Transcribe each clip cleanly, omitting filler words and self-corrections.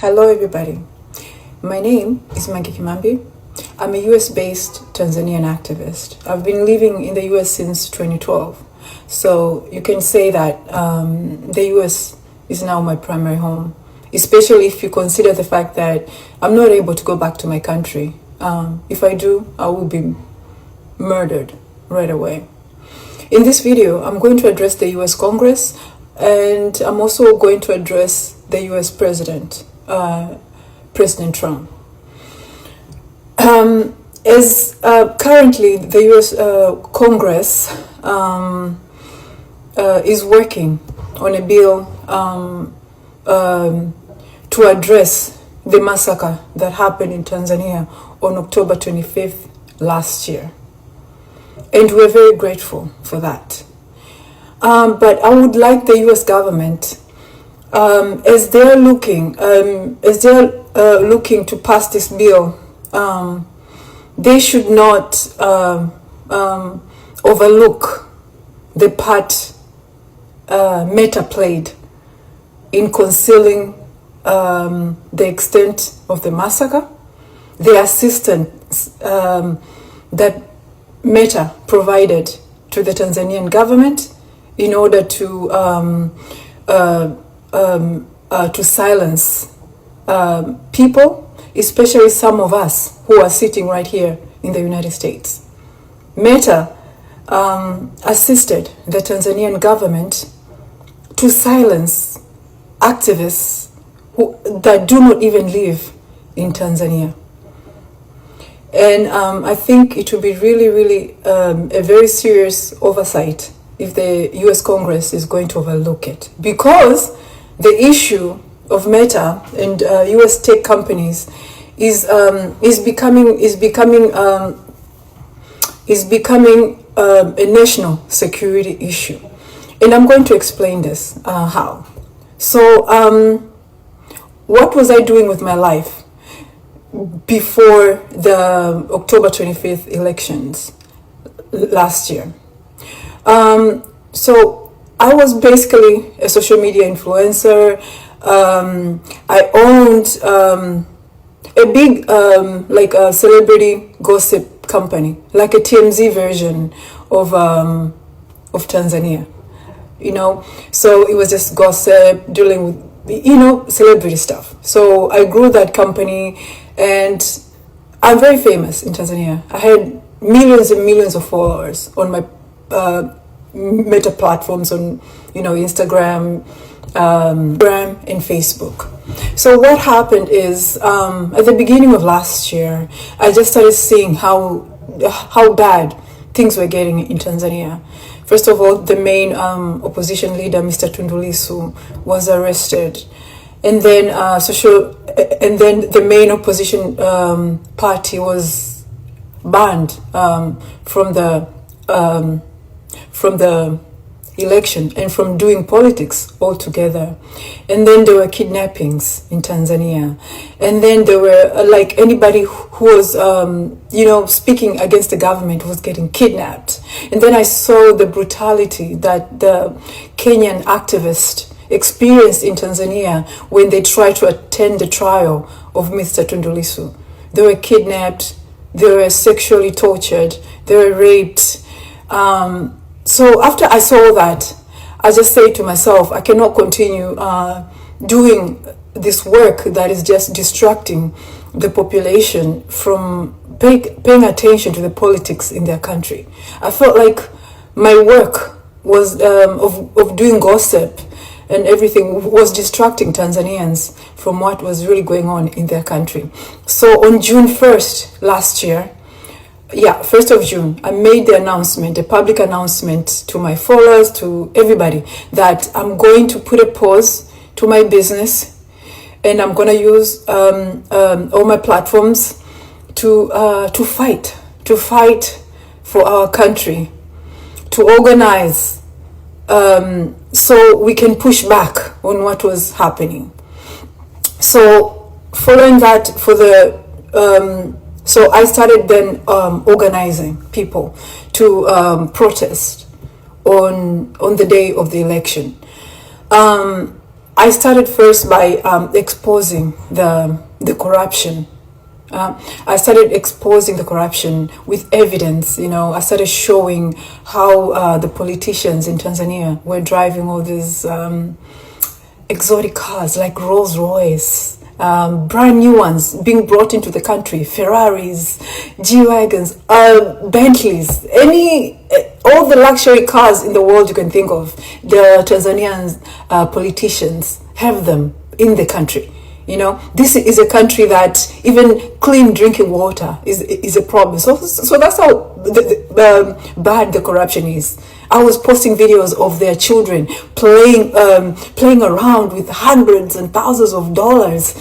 Hello everybody, my name is MANGE KIMAMBI. I'm a US-based Tanzanian activist. I've been living in the US since 2012, so you can say that the US is now my primary home, especially if you consider the fact that I'm not able to go back to my country. If I do, I will be murdered right away. In this video, I'm going to address the US Congress, and I'm also going to address the US President, President Trump. As currently the US Congress is working on a bill to address the massacre that happened in Tanzania on October 25th last year. And we're very grateful for that. But I would like the US government, as they're looking to pass this bill, they should not overlook the part Meta played in concealing the extent of the massacre, the assistance that Meta provided to the Tanzanian government in order to silence people, especially some of us who are sitting right here in the United States. Meta assisted the Tanzanian government to silence activists that do not even live in Tanzania. And I think it would be really a very serious oversight if the US Congress is going to overlook it, because the issue of Meta and US tech companies is becoming a national security issue. And I'm going to explain this how. So what was I doing with my life before the October 25th elections last year? So I was basically a social media influencer. I owned a big like a celebrity gossip company, like a TMZ version of Tanzania, you know. So it was just gossip, dealing with, you know, celebrity stuff. So I grew that company, and I'm very famous in Tanzania. I had millions and millions of followers on my Meta platforms, on, you know, Instagram and Facebook. So what happened is, at the beginning of last year, I just started seeing how bad things were getting in Tanzania. First of all, the main opposition leader, Mr. Tundu Lissu, was arrested, and then the main opposition party was banned from the election and from doing politics altogether. And then there were kidnappings in Tanzania, and then there were like anybody who was you know, speaking against the government was getting kidnapped. And then I saw the brutality that the Kenyan activists experienced in Tanzania when they tried to attend the trial of Mr. Tundu Lissu. They were kidnapped, they were sexually tortured, they were raped. So after I saw that, I just said to myself, I cannot continue doing this work that is just distracting the population from paying attention to the politics in their country. I felt like my work was of doing gossip and everything was distracting Tanzanians from what was really going on in their country. So on June 1st last year, 1st of June, I made the announcement, a public announcement to my followers, to everybody, that I'm going to put a pause to my business, and I'm going to use all my platforms to fight for our country, to organize so we can push back on what was happening. So following that, so I started then organizing people to protest on the day of the election. I started first by exposing the corruption. I started exposing the corruption with evidence. I started showing how the politicians in Tanzania were driving all these exotic cars like Rolls Royce, brand new ones being brought into the country, Ferraris, G-Wagons, Bentleys, all the luxury cars in the world you can think of. The Tanzanian politicians have them in the country. This is a country that even clean drinking water is a problem. So that's how bad the corruption is. I was posting videos of their children playing around with hundreds and thousands of dollars.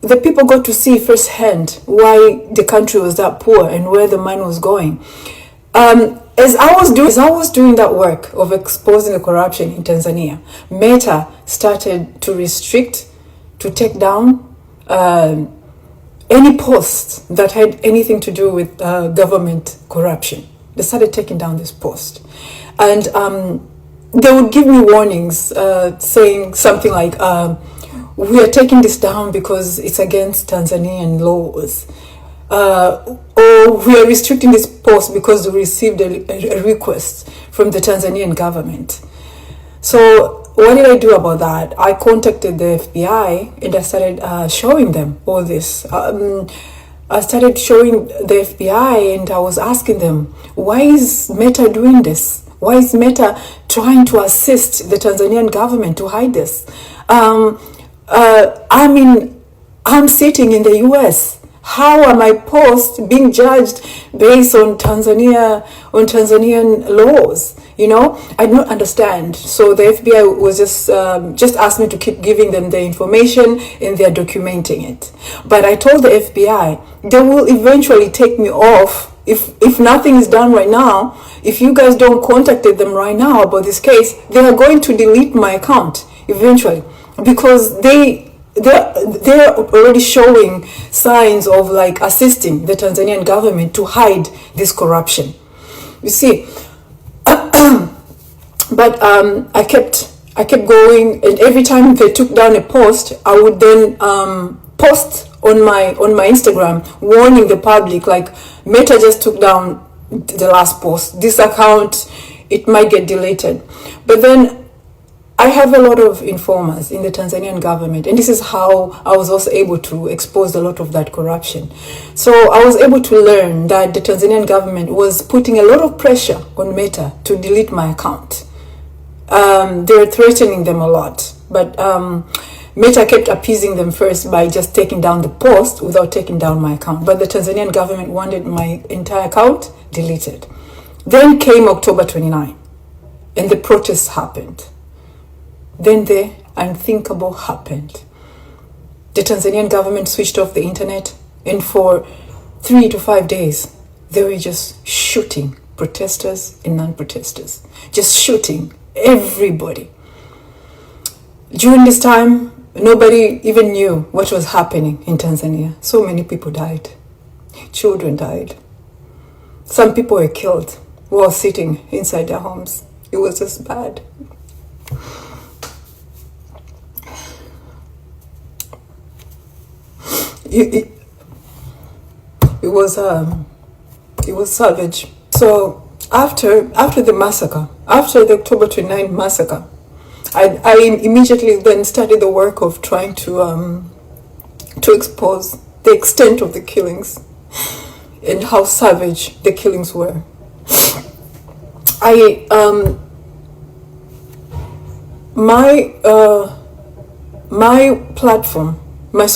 The people got to see firsthand why the country was that poor and where the money was going. As I was doing that work of exposing the corruption in Tanzania, Meta started to restrict, to take down any post that had anything to do with government corruption. They started taking down this post. And they would give me warnings saying something like, we are taking this down because it's against Tanzanian laws. Or we are restricting this post because we received a request from the Tanzanian government. So what did I do about that? I contacted the FBI and I started showing them all this. I started showing the FBI and I was asking them, why is Meta doing this? Why is Meta trying to assist the Tanzanian government to hide this? I'm sitting in the US. How are my posts being judged based on Tanzanian laws? I don't understand. So the FBI was just asked me to keep giving them the information and they're documenting it. But I told the FBI they will eventually take me off if nothing is done right now. If you guys don't contact them right now about this case, they are going to delete my account eventually, because they're already showing signs of like assisting the Tanzanian government to hide this corruption. You see, but I kept going, and every time they took down a post, I would then post on my Instagram warning the public, like, Meta just took down the last post. This account, it might get deleted. But then I have a lot of informers in the Tanzanian government, and this is how I was also able to expose a lot of that corruption. So I was able to learn that the Tanzanian government was putting a lot of pressure on Meta to delete my account. They were threatening them a lot, but Meta kept appeasing them first by just taking down the post without taking down my account. But the Tanzanian government wanted my entire account deleted. Then came October 29, and the protests happened. Then the unthinkable happened. The Tanzanian government switched off the internet, and for 3 to 5 days, they were just shooting protesters and non-protesters. Just shooting everybody. During this time, nobody even knew what was happening in Tanzania. So many people died. Children died. Some people were killed while sitting inside their homes. It was just bad. It was savage. So after the massacre, after the October 29 massacre, I immediately then started the work of trying to expose the extent of the killings and how savage the killings were. My platform, my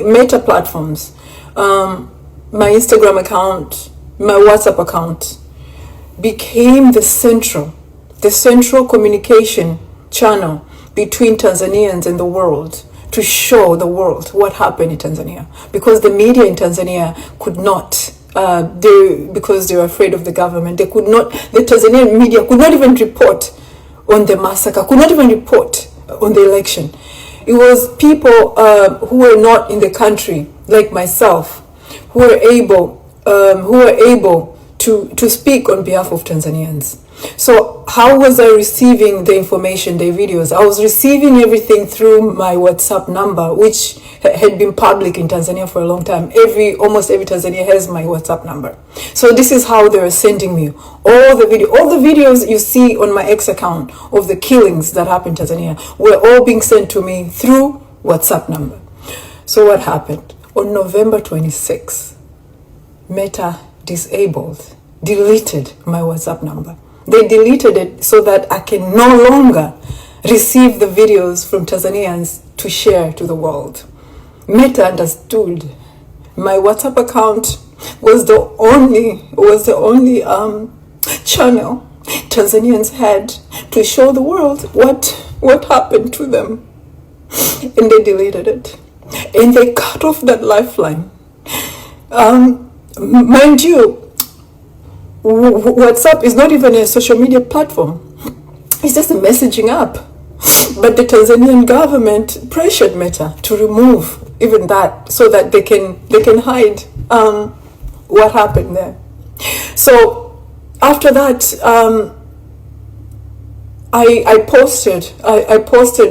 Meta platforms, my Instagram account, my WhatsApp account became the central communication channel between Tanzanians and the world, to show the world what happened in Tanzania, because the media in Tanzania could not, because they were afraid of the government, the Tanzanian media could not even report on the massacre, could not even report on the election. It was people who were not in the country, like myself, who were able to speak on behalf of Tanzanians. So how was I receiving the information, the videos? I was receiving everything through my WhatsApp number, which had been public in Tanzania for a long time. Almost every Tanzania has my WhatsApp number. So this is how they were sending me all the videos you see on my X account of the killings that happened in Tanzania were all being sent to me through WhatsApp number. So what happened? On November 26th, Meta deleted my WhatsApp number. They deleted it so that I can no longer receive the videos from Tanzanians to share to the world. Meta understood my WhatsApp account was the only channel Tanzanians had to show the world what happened to them, and they deleted it, and they cut off that lifeline. Mind you, WhatsApp is not even a social media platform. It's just a messaging app. But the Tanzanian government pressured Meta to remove even that so that they can hide what happened there. So after that, I posted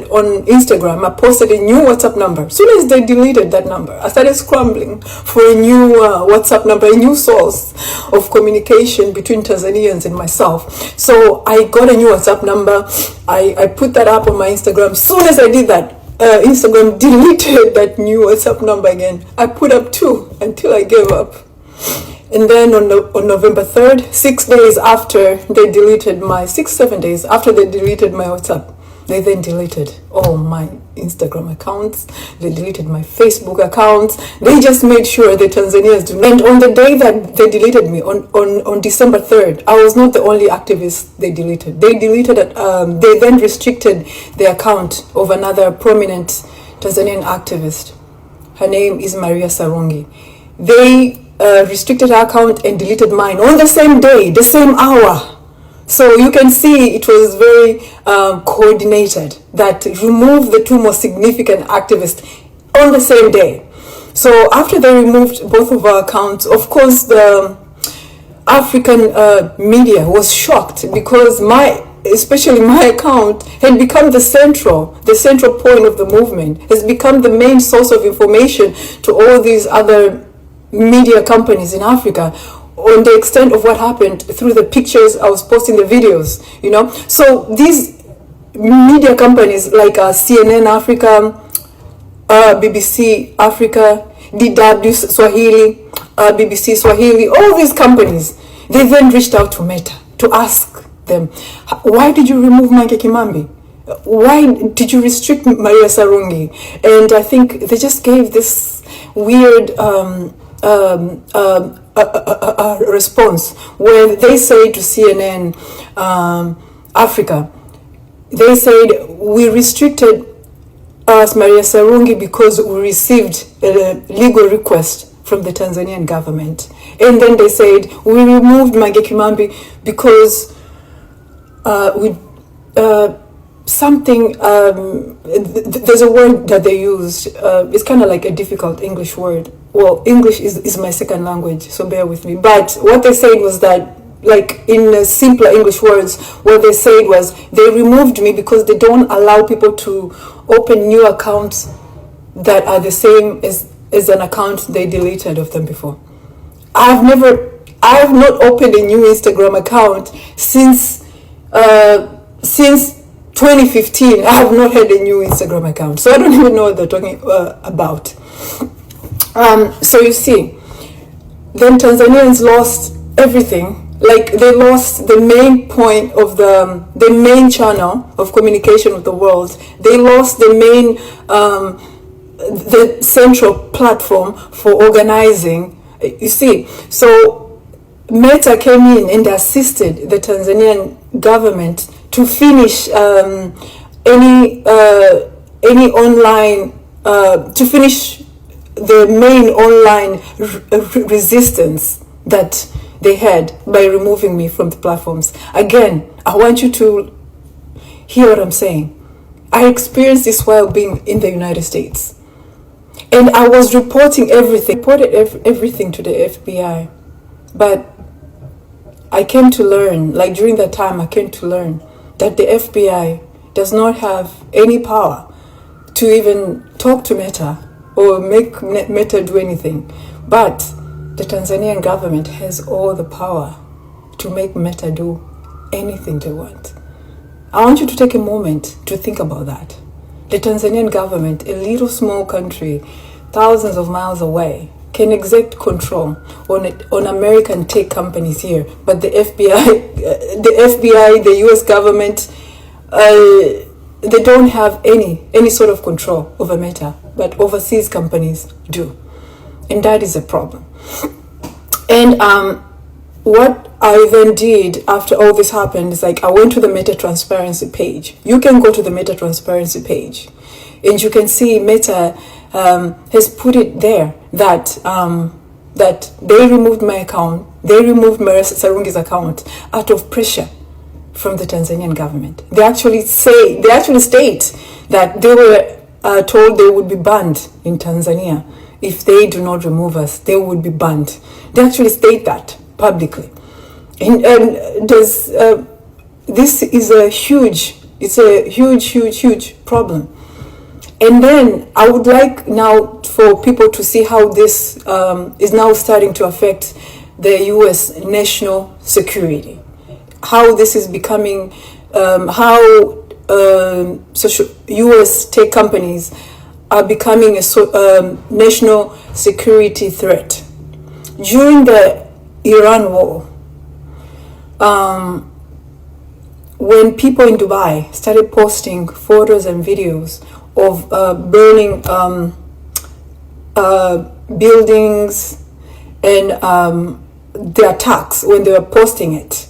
on Instagram. I posted a new WhatsApp number. As soon as they deleted that number, I started scrambling for a new WhatsApp number, a new source of communication between Tanzanians and myself. So I got a new WhatsApp number. I put that up on my Instagram. As soon as I did that, Instagram deleted that new WhatsApp number again. I put up 2 until I gave up. And then on November 3rd, 6 days after they deleted 7 days after they deleted my WhatsApp, they then deleted all my Instagram accounts. They deleted my Facebook accounts. They just made sure the Tanzanians do. And on the day that they deleted me, on December 3rd, I was not the only activist they deleted. They deleted it. They then restricted the account of another prominent Tanzanian activist. Her name is Maria Sarungi. They restricted her account and deleted mine on the same day, the same hour. So you can see it was very coordinated, that removed the 2 most significant activists on the same day. So after they removed both of our accounts, of course the African media was shocked, because especially my account had become the central point of the movement, has become the main source of information to all these other media companies in Africa on the extent of what happened through the pictures I was posting, the videos, So these media companies like CNN Africa, BBC Africa, DW Swahili, BBC Swahili, all these companies, they then reached out to Meta to ask them, why did you remove Mange Kimambi? Why did you restrict Maria Sarungi? And I think they just gave this weird response where they say to CNN Africa, they said, we restricted Maria Sarungi because we received a legal request from the Tanzanian government. And then they said, we removed Mange Kimambi because there's a word that they used. It's kind of like a difficult English word. Well, English is my second language, so bear with me. But what they said was that, like in simpler English words, what they said was they removed me because they don't allow people to open new accounts that are the same as an account they deleted of them before. I have not opened a new Instagram account since 2015. I have not had a new Instagram account, so I don't even know what they're talking about. So you see, then Tanzanians lost everything. Like, they lost the main point of the main channel of communication with the world. They lost the main, the central platform for organizing. You see, so Meta came in and assisted the Tanzanian government to finish any online, to finish the main online resistance that they had by removing me from the platforms. Again, I want you to hear what I'm saying. I experienced this while being in the United States. And I was reporting everything. I reported everything to the FBI. But I came to learn, like during that time, I came to learn that the FBI does not have any power to even talk to Meta or make Meta do anything. But the Tanzanian government has all the power to make Meta do anything they want. I want you to take a moment to think about that. The Tanzanian government, a little small country, thousands of miles away, can exert control on American tech companies here, but the FBI, the U.S. government, they don't have any sort of control over Meta, but overseas companies do, and that is a problem. And what I then did after all this happened is like I went to the Meta transparency page. You can go to the Meta transparency page, and you can see Meta has put it there that that they removed my account, they removed Marisa Sarungi's account out of pressure from the Tanzanian government. They actually state that they were told they would be banned in Tanzania if they do not remove us. They would be banned. They actually state that publicly, and there's this is a huge problem. And then I would like now for people to see how this is now starting to affect the U.S. national security. How this is becoming, how U.S. tech companies are becoming a national security threat. During the Iran war, when people in Dubai started posting photos and videos of burning buildings and the attacks, when they were posting it,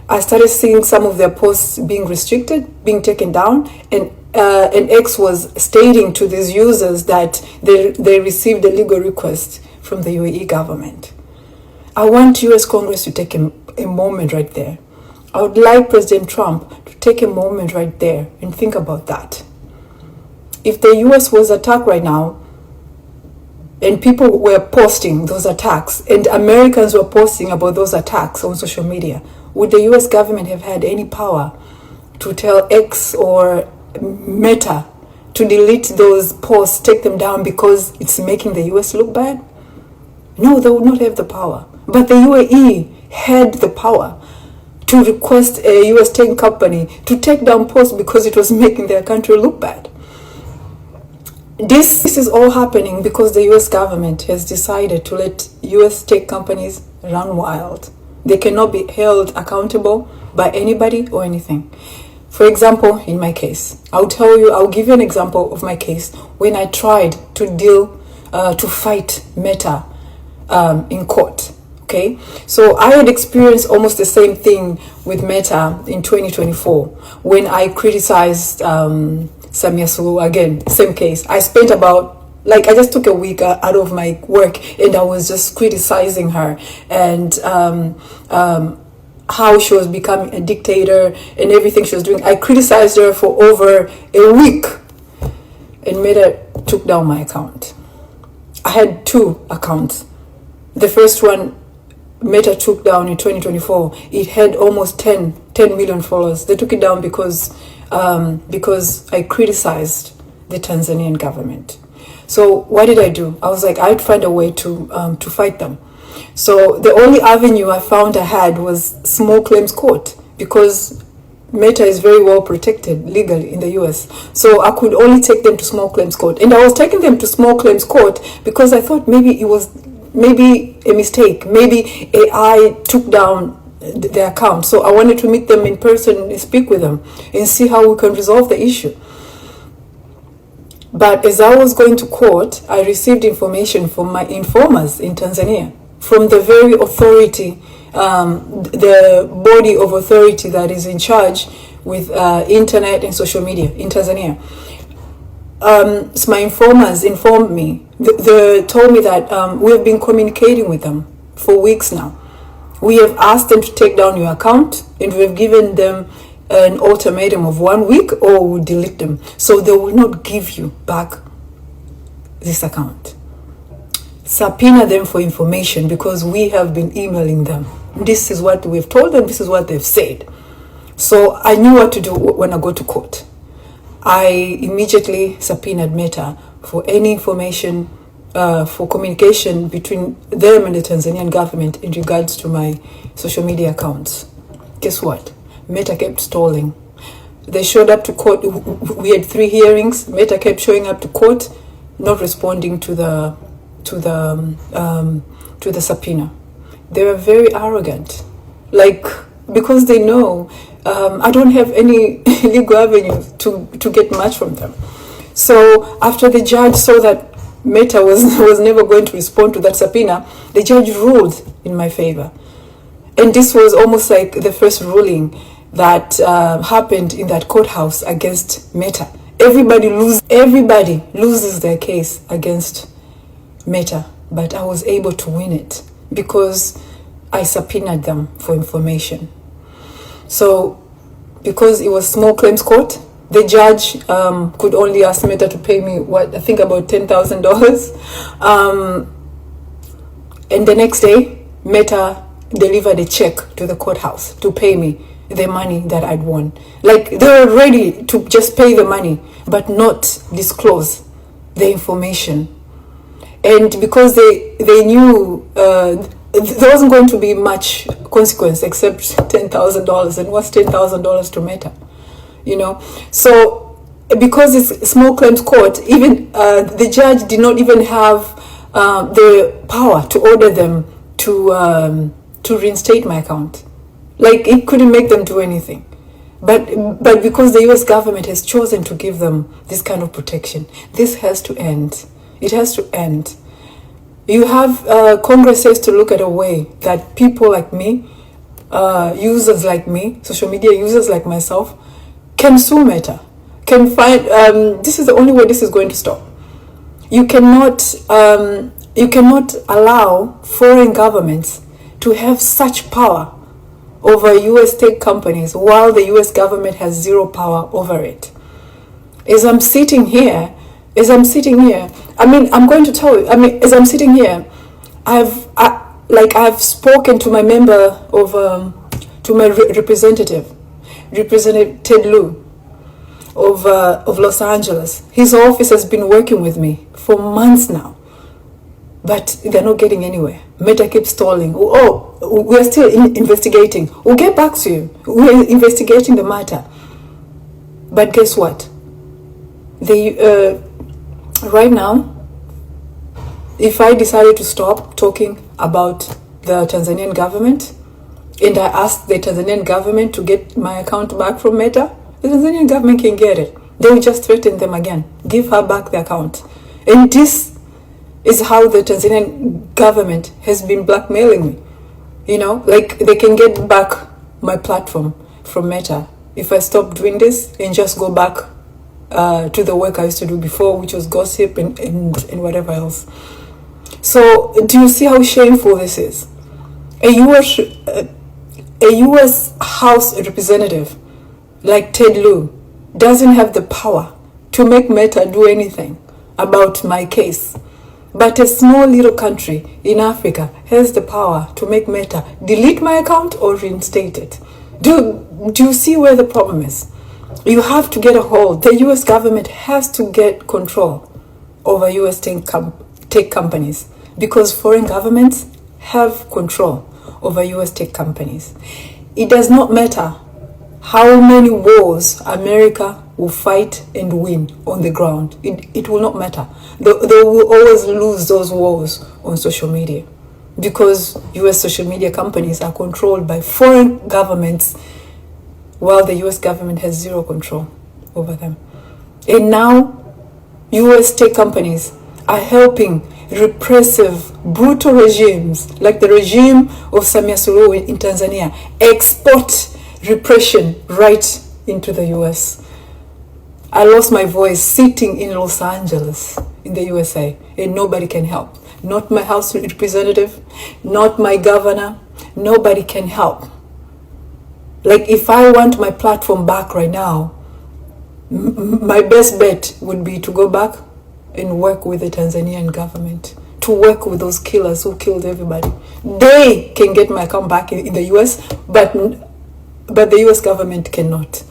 I started seeing some of their posts being restricted, being taken down, and X was stating to these users that they received a legal request from the UAE government. I want US Congress to take a moment right there. I would like President Trump to take a moment right there and think about that. If the US was attacked right now, and people were posting those attacks, and Americans were posting about those attacks on social media, would the US government have had any power to tell X or Meta to delete those posts, take them down because it's making the US look bad? No, they would not have the power. But the UAE had the power to request a US tech company to take down posts because it was making their country look bad. This is all happening because the US government has decided to let US tech companies run wild. They cannot be held accountable by anybody or anything. For example, in my case, I'll give you an example of my case when I tried to fight Meta in court. Okay, so I had experienced almost the same thing with Meta in 2024 when I criticized Samia Suluhu, again, same case. I spent I just took a week out of my work and I was just criticizing her and how she was becoming a dictator and everything she was doing. I criticized her for over a week and Meta took down my account. I had 2 accounts. The first one Meta took down in 2024. It had almost 10 million followers. They took it down because I criticized the Tanzanian government. So what did I do? I was like, I'd find a way to fight them. So the only avenue I found I had was small claims court, because Meta is very well protected legally in the US. So I could only take them to small claims court. And I was taking them to small claims court because I thought maybe it was a mistake. Maybe AI took down their account. So I wanted to meet them in person and speak with them and see how we can resolve the issue. But as I was going to court, I received information from my informers in Tanzania, from the very authority, the body of authority that is in charge with internet and social media in Tanzania. So my informers informed me. They told me that we have been communicating with them for weeks now. We have asked them to take down your account, and we have given them an ultimatum of 1 week or we'll delete them. So they will not give you back this account. Subpoena them for information because we have been emailing them. This is what we've told them, this is what they've said. So I knew what to do when I go to court. I immediately subpoenaed Meta for any information, for communication between them and the Tanzanian government in regards to my social media accounts. Guess what? Meta kept stalling. They showed up to court. We had 3 hearings. Meta kept showing up to court, not responding to the subpoena. They were very arrogant, like, because they know I don't have any legal avenue to get much from them. So after the judge saw that Meta was never going to respond to that subpoena, the judge ruled in my favor. And this was almost like the first ruling that happened in that courthouse against Meta. Everybody loses their case against Meta, but I was able to win it because I subpoenaed them for information. So because it was small claims court, the judge could only ask Meta to pay me I think about $10,000. And the next day, Meta delivered a check to the courthouse to pay me the money that I'd won. Like, they were ready to just pay the money, but not disclose the information. And because they knew there wasn't going to be much consequence except $10,000. And what's $10,000 to Meta? So because it's small claims court, even the judge did not even have the power to order them to reinstate my account. Like, it couldn't make them do anything. But because the US government has chosen to give them this kind of protection, this has to end. It has to end. You have Congress has to look at a way that people like me, users like me, social media users like myself, can sue Meta, can find. This is the only way this is going to stop. You cannot allow foreign governments to have such power over US tech companies while the US government has zero power over it. As I'm sitting here, I'm going to tell you, as I'm sitting here, I've spoken to my member of, to my Representative Ted Lieu of Los Angeles. His office has been working with me for months now, but they're not getting anywhere. Meta keeps stalling. Oh, we're still investigating. We'll get back to you. We're investigating the matter. But guess what? Right now, if I decided to stop talking about the Tanzanian government and I asked the Tanzanian government to get my account back from Meta, the Tanzanian government can get it. They will just threaten them again. Give her back the account. And this is how the Tanzanian government has been blackmailing me. Like, they can get back my platform from Meta if I stop doing this and just go back to the work I used to do before, which was gossip and whatever else. So do you see how shameful this is? A US House representative like Ted Lieu doesn't have the power to make Meta do anything about my case. But a small little country in Africa has the power to make Meta delete my account or reinstate it. Do you see where the problem is? You have to get a hold. The US government has to get control over US tech companies, because foreign governments have control over US tech companies. It does not matter how many wars America will fight and win on the ground. It will not matter. They will always lose those wars on social media, because US social media companies are controlled by foreign governments, while the US government has zero control over them. And now, US tech companies are helping repressive, brutal regimes, like the regime of Samia Suluhu in Tanzania, export repression right into the US. I lost my voice sitting in Los Angeles, in the USA, and nobody can help. Not my House representative, not my governor, nobody can help. Like, if I want my platform back right now, my best bet would be to go back and work with the Tanzanian government to work with those killers who killed everybody. They can get my account back in the US, but the US government cannot.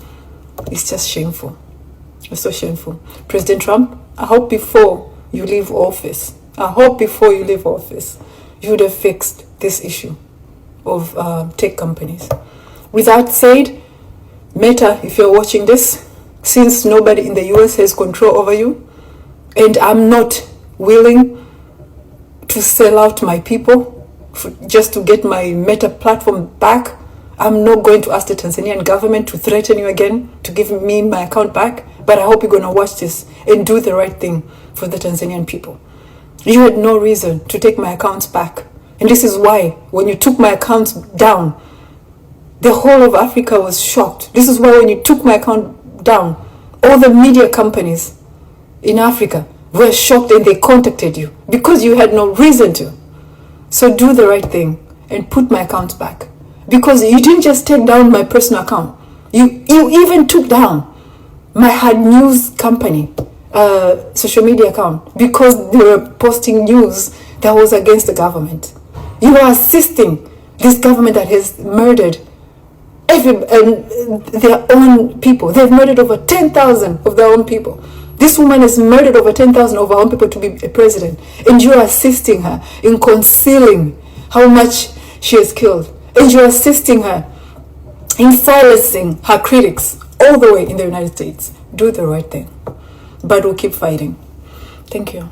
It's just shameful. It's so shameful. President Trump, I hope before you leave office, you would have fixed this issue of tech companies. With that said, Meta, if you're watching this, since nobody in the US has control over you, and I'm not willing to sell out my people just to get my Meta platform back, I'm not going to ask the Tanzanian government to threaten you again to give me my account back. But I hope you're going to watch this and do the right thing for the Tanzanian people. You had no reason to take my accounts back. And this is why, when you took my accounts down, the whole of Africa was shocked. This is why when you took my account down, all the media companies in Africa were shocked and they contacted you because you had no reason to. So do the right thing and put my accounts back. Because you didn't just take down my personal account. You even took down my hard news company social media account because they were posting news that was against the government. You are assisting this government that has murdered their own people. They've murdered over 10,000 of their own people. This woman has murdered over 10,000 of her own people to be a president, and you are assisting her in concealing how much she has killed, and you are assisting her in silencing her critics all the way in the United States. Do the right thing, but we'll keep fighting. Thank you.